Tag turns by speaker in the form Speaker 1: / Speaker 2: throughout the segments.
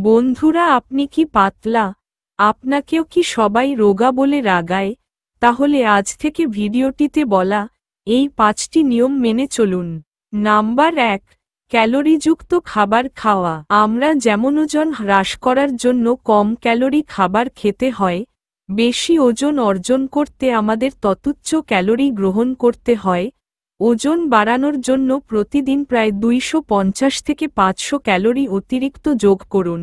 Speaker 1: বন্ধুরা, আপনি কি পাতলা? আপনাকেও কি সবাই রোগা বলে রাগায়? তাহলে আজ থেকে ভিডিওটিতে বলা এই 5টি নিয়ম মেনে চলুন। নাম্বার 1, ক্যালোরিযুক্ত খাবার খাওয়া। আমরা যেমন ওজন হ্রাস করার জন্য কম ক্যালোরি খাবার খেতে হয়, বেশি ওজন অর্জন করতে আমাদের ততুচ্চ ক্যালোরি গ্রহণ করতে হয়। ওজন বাড়ানোর জন্য প্রতিদিন প্রায় 250 থেকে 500 ক্যালোরি অতিরিক্ত যোগ করুন,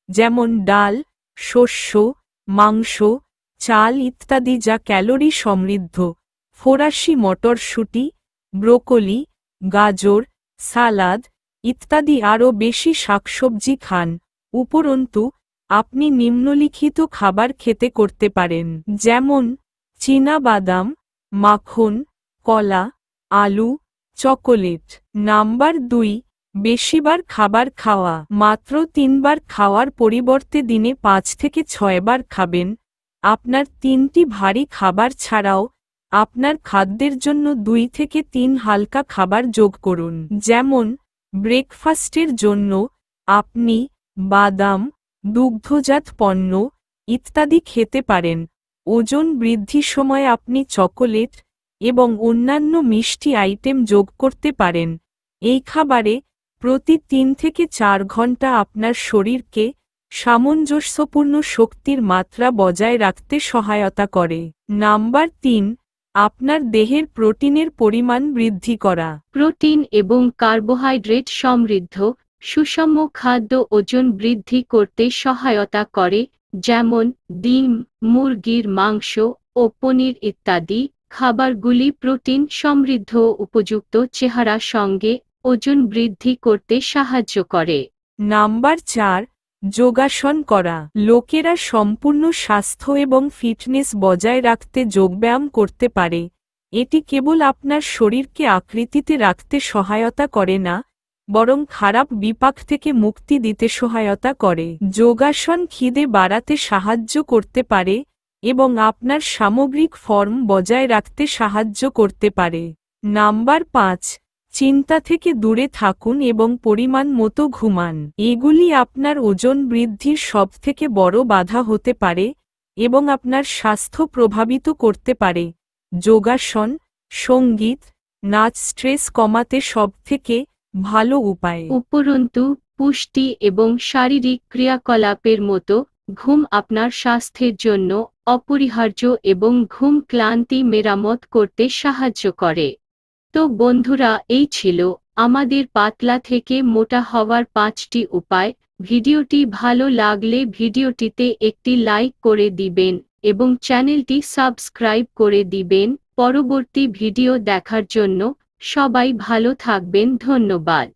Speaker 1: যেমন ডাল, শস্য, মাংস, চাল ইত্যাদি যা ক্যালোরি সমৃদ্ধ। ফরাসি মটরশুঁটি, ব্রোকলি, গাজর, সালাদ ইত্যাদি আরও বেশি শাকসবজি খান। উপরন্তু আপনি নিম্নলিখিত খাবার খেতে করতে পারেন, যেমন চীনা বাদাম, মাখন, কলা, আলু, চকোলেট। নাম্বার 2, বেশিবার খাবার খাওয়া। মাত্র 3 বার খাওয়ার পরিবর্তে দিনে 5 থেকে 6 বার খাবেন। আপনার 3টি ভারী খাবার ছাড়াও আপনার খাদ্যের জন্য 2 থেকে 3 হালকা খাবার যোগ করুন, যেমন ব্রেকফাস্টের জন্য আপনি বাদাম, দুগ্ধজাত পণ্য ইত্যাদি খেতে পারেন। ওজন বৃদ্ধির সময় আপনি চকোলেট এবং অন্যান্য মিষ্টি আইটেম যোগ করতে পারেন। এই খাবারে প্রতি 3 থেকে 4 ঘন্টা আপনার শরীরকে সামঞ্জস্যপূর্ণ শক্তির মাত্রা বজায় রাখতে সহায়তা করে। নাম্বার 3, আপনার দেহের প্রোটিনের পরিমাণ বৃদ্ধি করা।
Speaker 2: প্রোটিন এবং কার্বোহাইড্রেট সমৃদ্ধ সুষম খাদ্য ওজন বৃদ্ধি করতে সহায়তা করে, যেমন ডিম, মুরগির মাংস ও পনির ইত্যাদি। খাবারগুলি প্রোটিন সমৃদ্ধ ও উপযুক্ত চেহারা সঙ্গে ওজন বৃদ্ধি করতে সাহায্য করে।
Speaker 1: নাম্বার 4, যোগাসন করা। লোকেরা সম্পূর্ণ স্বাস্থ্য এবং ফিটনেস বজায় রাখতে যোগব্যায়াম করতে পারে। এটি কেবল আপনার শরীরকে আকৃতিতে রাখতে সহায়তা করে না, বরং খারাপ বিপাক থেকে মুক্তি দিতে সহায়তা করে। যোগাসন খিদে বাড়াতে সাহায্য করতে পারে এবং আপনার সামগ্রিক ফর্ম বজায় রাখতে সাহায্য করতে পারে। নাম্বার 5, চিন্তা থেকে দূরে থাকুন এবং পরিমাণ মতো ঘুমান। এগুলি আপনার ওজন বৃদ্ধির সবথেকে বড় বাধা হতে পারে এবং আপনার স্বাস্থ্য প্রভাবিত করতে পারে। যোগাসন, সঙ্গীত, নাচ স্ট্রেস কমাতে সবথেকে ভালো উপায়।
Speaker 2: উপরন্তু পুষ্টি এবং শারীরিক ক্রিয়াকলাপের মতো ঘুম আপনার স্বাস্থ্যের জন্য অপরিহার্য এবং ঘুম ক্লান্তি মেরামত করতে সাহায্য করে। তো বন্ধুরা, এই ছিল আমাদের পাতলা থেকে মোটা হওয়ার 5টি উপায়। ভিডিওটি ভালো লাগলে ভিডিওটিতে একটি লাইক করে দিবেন এবং চ্যানেলটি সাবস্ক্রাইব করে দিবেন। পরবর্তী ভিডিও দেখার জন্য সবাই ভালো থাকবেন। ধন্যবাদ।